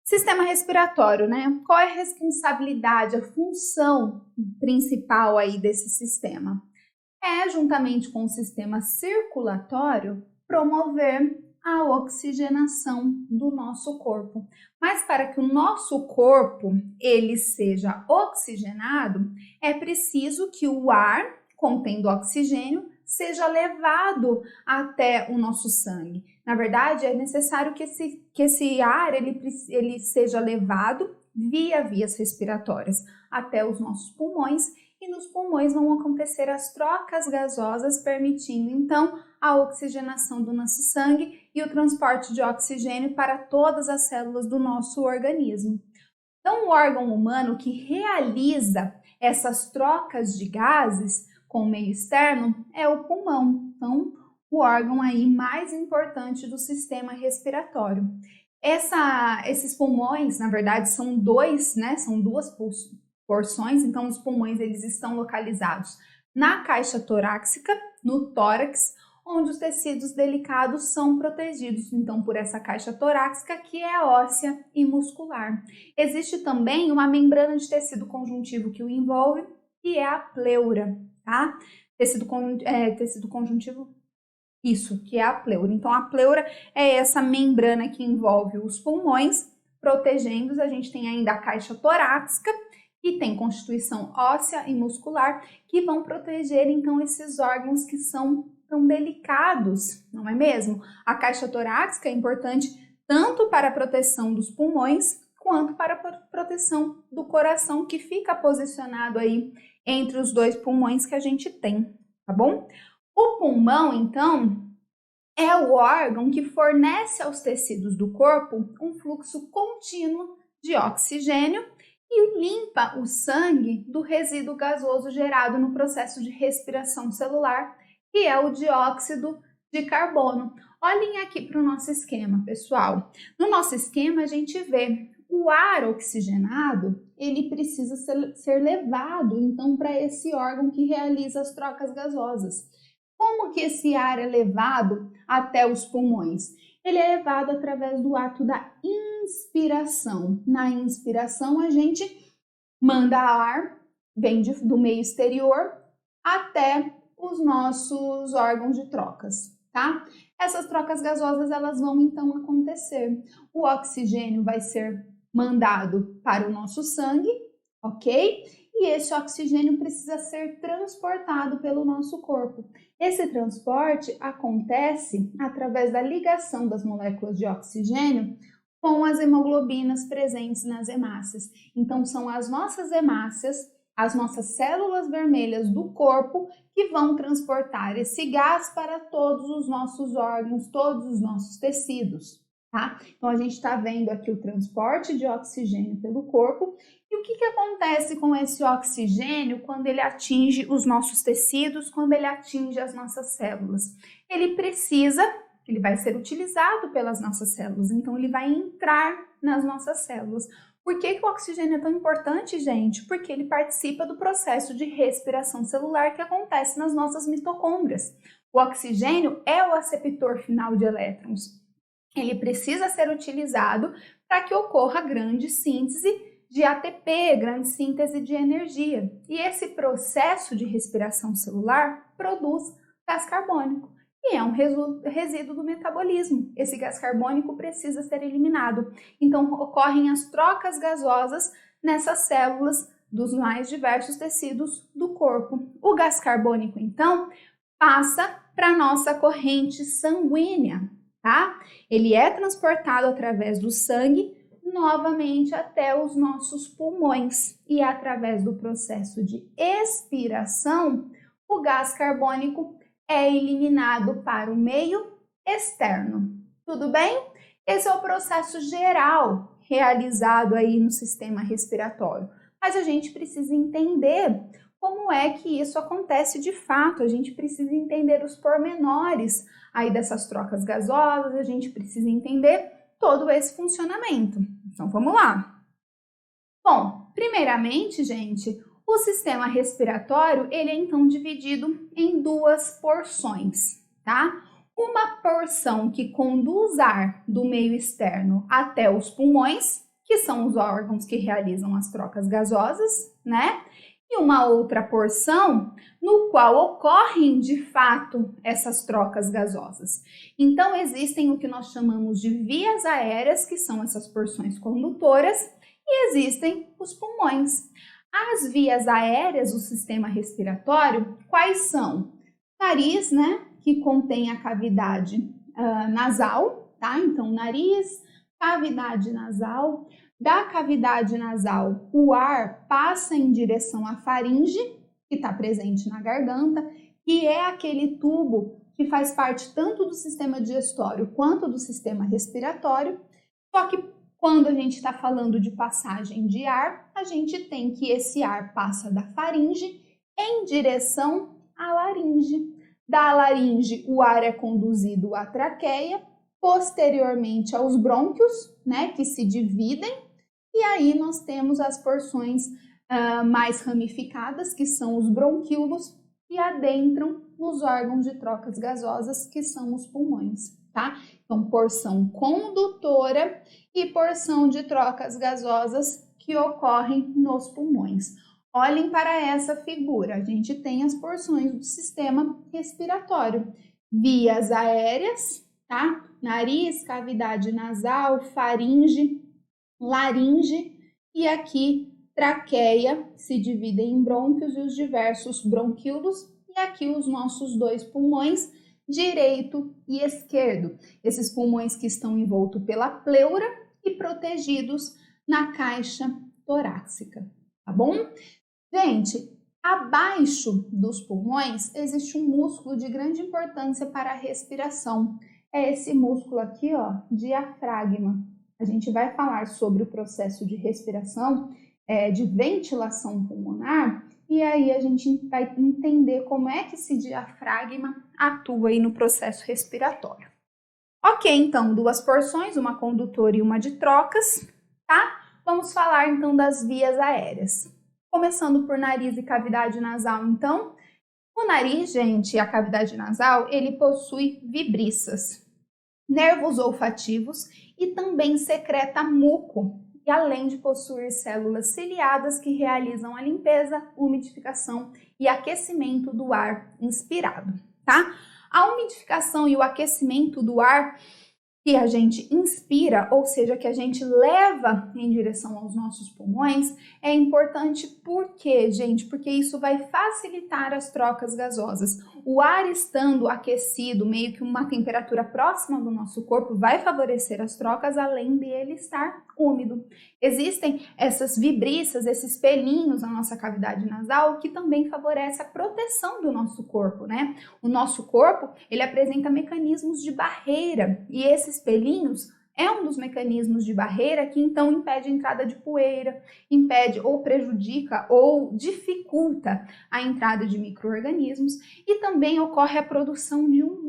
Sistema respiratório, né? Qual é a responsabilidade, a função principal aí desse sistema? É, juntamente com o sistema circulatório, promover a oxigenação do nosso corpo. Mas para que o nosso corpo ele seja oxigenado, é preciso que o ar contendo oxigênio seja levado até o nosso sangue. Na verdade, é necessário que esse ar ele seja levado via vias respiratórias até os nossos pulmões, e nos pulmões vão acontecer as trocas gasosas, permitindo então a oxigenação do nosso sangue e o transporte de oxigênio para todas as células do nosso organismo. Então, o órgão humano que realiza essas trocas de gases com o meio externo é o pulmão. Então, o órgão aí mais importante do sistema respiratório. Esses pulmões, na verdade, são dois, né? São duas porções. Então, os pulmões eles estão localizados na caixa torácica, no tórax, onde os tecidos delicados são protegidos, então, por essa caixa torácica que é óssea e muscular. Existe também uma membrana de tecido conjuntivo que o envolve, que é a pleura, tá? Tecido conjuntivo, isso, que é a pleura. Então, a pleura é essa membrana que envolve os pulmões, protegendo-os. A gente tem ainda a caixa torácica, que tem constituição óssea e muscular, que vão proteger, então, esses órgãos que são tão delicados, não é mesmo? A caixa torácica é importante tanto para a proteção dos pulmões, quanto para a proteção do coração, que fica posicionado aí entre os dois pulmões que a gente tem, tá bom? O pulmão, então, é o órgão que fornece aos tecidos do corpo um fluxo contínuo de oxigênio e limpa o sangue do resíduo gasoso gerado no processo de respiração celular, que é o dióxido de carbono. Olhem aqui para o nosso esquema, pessoal. No nosso esquema, a gente vê o ar oxigenado, ele precisa ser levado, então, para esse órgão que realiza as trocas gasosas. Como que esse ar é levado até os pulmões? Ele é levado através do ato da inspiração. Na inspiração, a gente manda ar, vem do meio exterior até os nossos órgãos de trocas, tá? Essas trocas gasosas, elas vão então acontecer. O oxigênio vai ser mandado para o nosso sangue, ok? E esse oxigênio precisa ser transportado pelo nosso corpo. Esse transporte acontece através da ligação das moléculas de oxigênio com as hemoglobinas presentes nas hemácias. Então, são as nossas hemácias, as nossas células vermelhas do corpo, que vão transportar esse gás para todos os nossos órgãos, todos os nossos tecidos, tá? Então, a gente está vendo aqui o transporte de oxigênio pelo corpo. E o que acontece com esse oxigênio quando ele atinge os nossos tecidos, quando ele atinge as nossas células? Ele vai ser utilizado pelas nossas células, então ele vai entrar nas nossas células. Por que o oxigênio é tão importante, gente? Porque ele participa do processo de respiração celular que acontece nas nossas mitocôndrias. O oxigênio é o aceptor final de elétrons. Ele precisa ser utilizado para que ocorra grande síntese de ATP, grande síntese de energia. E esse processo de respiração celular produz gás carbônico, e é um resíduo do metabolismo. Esse gás carbônico precisa ser eliminado. Então, ocorrem as trocas gasosas nessas células dos mais diversos tecidos do corpo. O gás carbônico, então, passa para a nossa corrente sanguínea, tá? Ele é transportado através do sangue novamente até os nossos pulmões, e através do processo de expiração, o gás carbônico é eliminado para o meio externo. Tudo bem? Esse é o processo geral realizado aí no sistema respiratório. Mas a gente precisa entender como é que isso acontece de fato. A gente precisa entender os pormenores aí dessas trocas gasosas, a gente precisa entender todo esse funcionamento. Então, vamos lá. Bom, primeiramente, gente, o sistema respiratório, ele é então dividido em duas porções, tá? uma porção que conduz ar do meio externo até os pulmões, que são os órgãos que realizam as trocas gasosas, né? E uma outra porção no qual ocorrem de fato essas trocas gasosas. Então, existem o que nós chamamos de vias aéreas, que são essas porções condutoras, e existem os pulmões. As vias aéreas do sistema respiratório, quais são? Nariz, né, que contém a cavidade nasal, tá? Então, nariz, cavidade nasal. Da cavidade nasal, o ar passa em direção à faringe, que está presente na garganta, que é aquele tubo que faz parte tanto do sistema digestório quanto do sistema respiratório. Só que quando a gente está falando de passagem de ar, a gente tem que esse ar passa da faringe em direção à laringe. Da laringe, o ar é conduzido à traqueia, posteriormente aos brônquios, né, que se dividem. E aí nós temos as porções mais ramificadas, que são os bronquíolos, e adentram nos órgãos de trocas gasosas, que são os pulmões, tá? Então, porção condutora e porção de trocas gasosas que ocorrem nos pulmões. Olhem para essa figura, a gente tem as porções do sistema respiratório. Vias aéreas, tá? Nariz, cavidade nasal, faringe, laringe e aqui traqueia, se dividem em brônquios e os diversos bronquíolos, e aqui os nossos dois pulmões, direito e esquerdo. Esses pulmões que estão envoltos pela pleura e protegidos na caixa torácica, tá bom? Gente, abaixo dos pulmões existe um músculo de grande importância para a respiração. É esse músculo aqui, ó, diafragma. A gente vai falar sobre o processo de respiração, de ventilação pulmonar, e aí a gente vai entender como é que esse diafragma atua aí no processo respiratório. Ok, então, duas porções, uma condutora e uma de trocas, tá? Vamos falar então das vias aéreas. Começando por nariz e cavidade nasal, então. O nariz, gente, a cavidade nasal, ele possui vibriças, nervos olfativos e também secreta muco, e além de possuir células ciliadas que realizam a limpeza, umidificação e aquecimento do ar inspirado, tá? A umidificação e o aquecimento do ar que a gente inspira, ou seja, que a gente leva em direção aos nossos pulmões, é importante porque, gente, porque isso vai facilitar as trocas gasosas. O ar estando aquecido, meio que uma temperatura próxima do nosso corpo, vai favorecer as trocas, além dele estar úmido. Existem essas vibriças, esses pelinhos na nossa cavidade nasal, que também favorece a proteção do nosso corpo, né? O nosso corpo, ele apresenta mecanismos de barreira, e esses pelinhos é um dos mecanismos de barreira que então impede a entrada de poeira, impede ou prejudica ou dificulta a entrada de micro-organismos, e também ocorre a produção de um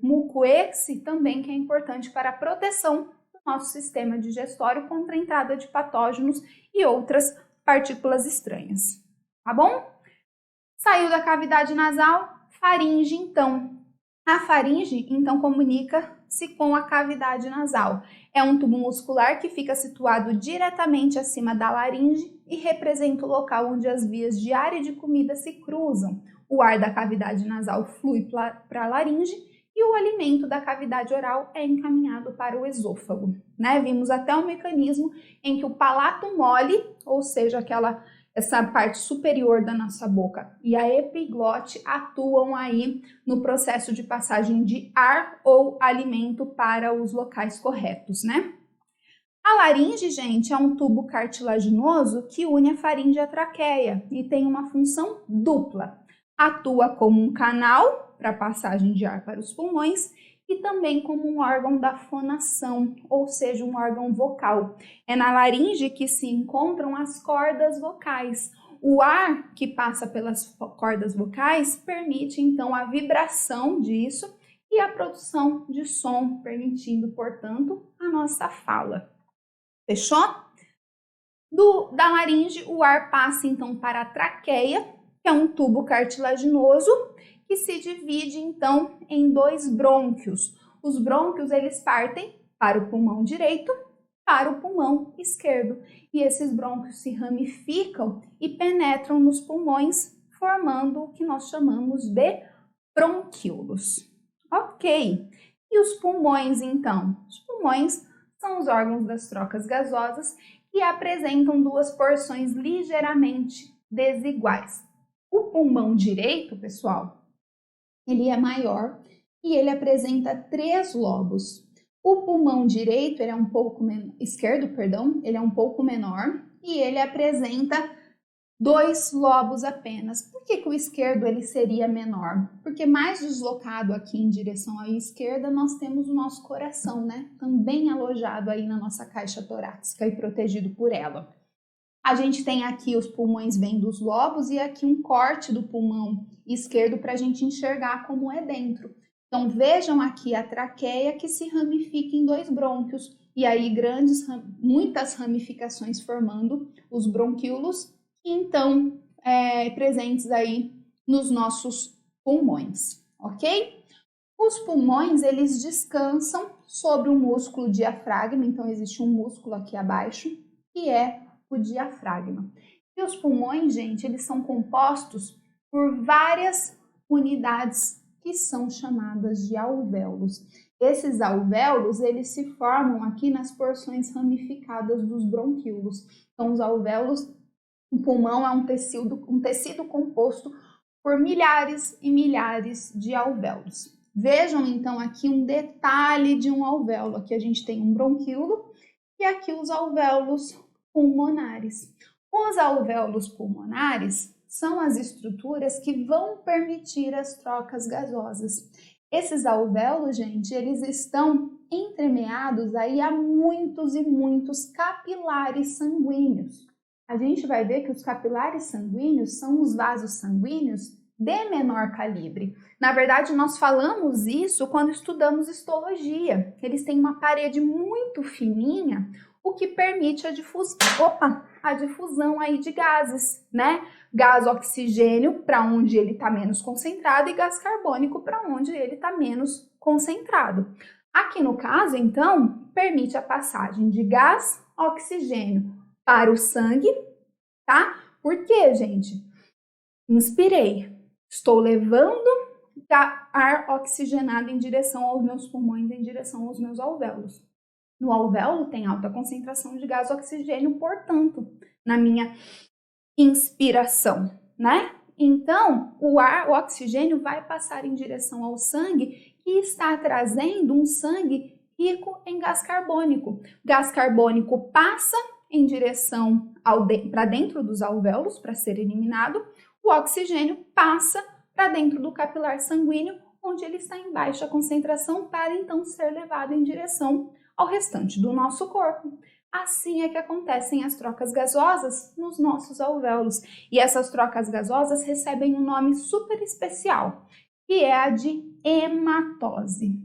muco esse também que é importante para a proteção do nosso sistema digestório contra a entrada de patógenos e outras partículas estranhas, tá bom? Saiu da cavidade nasal, faringe então. A faringe então comunica-se com a cavidade nasal. É um tubo muscular que fica situado diretamente acima da laringe e representa o local onde as vias de ar e de comida se cruzam. O ar da cavidade nasal flui para a laringe e o alimento da cavidade oral é encaminhado para o esôfago, né? Vimos até um mecanismo em que o palato mole, ou seja, essa parte superior da nossa boca, e a epiglote atuam aí no processo de passagem de ar ou alimento para os locais corretos, né? A laringe, gente, é um tubo cartilaginoso que une a faringe à traqueia e tem uma função dupla. Atua como um canal para a passagem de ar para os pulmões e também como um órgão da fonação, ou seja, um órgão vocal. É na laringe que se encontram as cordas vocais. O ar que passa pelas cordas vocais permite, então, a vibração disso e a produção de som, permitindo, portanto, a nossa fala. Fechou? Da laringe, o ar passa, então, para a traqueia, que é um tubo cartilaginoso e se divide então em 2 brônquios. Os brônquios eles partem para o pulmão direito, para o pulmão esquerdo, e esses brônquios se ramificam e penetram nos pulmões, formando o que nós chamamos de bronquíolos. Ok. E os pulmões, então? Os pulmões são os órgãos das trocas gasosas que apresentam 2 porções ligeiramente desiguais. O pulmão direito, pessoal, ele é maior e ele apresenta 3 lobos. O pulmão direito, ele é um pouco esquerdo, perdão, ele é um pouco menor e ele apresenta 2 lobos apenas. Por que o esquerdo ele seria menor? Porque mais deslocado aqui em direção à esquerda nós temos o nosso coração, né? Também alojado aí na nossa caixa torácica e protegido por ela. A gente tem aqui os pulmões vêm dos lobos e aqui um corte do pulmão esquerdo para a gente enxergar como é dentro. Então vejam aqui a traqueia que se ramifica em 2 brônquios e aí muitas ramificações formando os bronquíolos que então presentes aí nos nossos pulmões, ok? Os pulmões eles descansam sobre o músculo diafragma, então existe um músculo aqui abaixo que é o diafragma. E os pulmões, gente, eles são compostos por várias unidades que são chamadas de alvéolos. Esses alvéolos, eles se formam aqui nas porções ramificadas dos bronquíolos. Então, os alvéolos, o pulmão é um tecido composto por milhares e milhares de alvéolos. Vejam, então, aqui um detalhe de um alvéolo. Aqui a gente tem um bronquíolo e aqui os alvéolos pulmonares. Os alvéolos pulmonares são as estruturas que vão permitir as trocas gasosas. Esses alvéolos, gente, eles estão entremeados aí a muitos e muitos capilares sanguíneos. A gente vai ver que os capilares sanguíneos são os vasos sanguíneos de menor calibre. Na verdade, nós falamos isso quando estudamos histologia. Eles têm uma parede muito fininha, o que permite a difusão aí de gases, né? Gás oxigênio para onde ele está menos concentrado e gás carbônico para onde ele está menos concentrado. Aqui no caso, então, permite a passagem de gás oxigênio para o sangue, tá? Por quê, gente? Inspirei, estou levando ar oxigenado em direção aos meus pulmões, em direção aos meus alvéolos. No alvéolo tem alta concentração de gás oxigênio, portanto, na minha inspiração, né? Então, o oxigênio vai passar em direção ao sangue que está trazendo um sangue rico em gás carbônico. Gás carbônico passa em direção para dentro dos alvéolos para ser eliminado, o oxigênio passa para dentro do capilar sanguíneo, onde ele está em baixa concentração para então ser levado em direção ao restante do nosso corpo. Assim é que acontecem as trocas gasosas nos nossos alvéolos. E essas trocas gasosas recebem um nome super especial, que é a de hematose.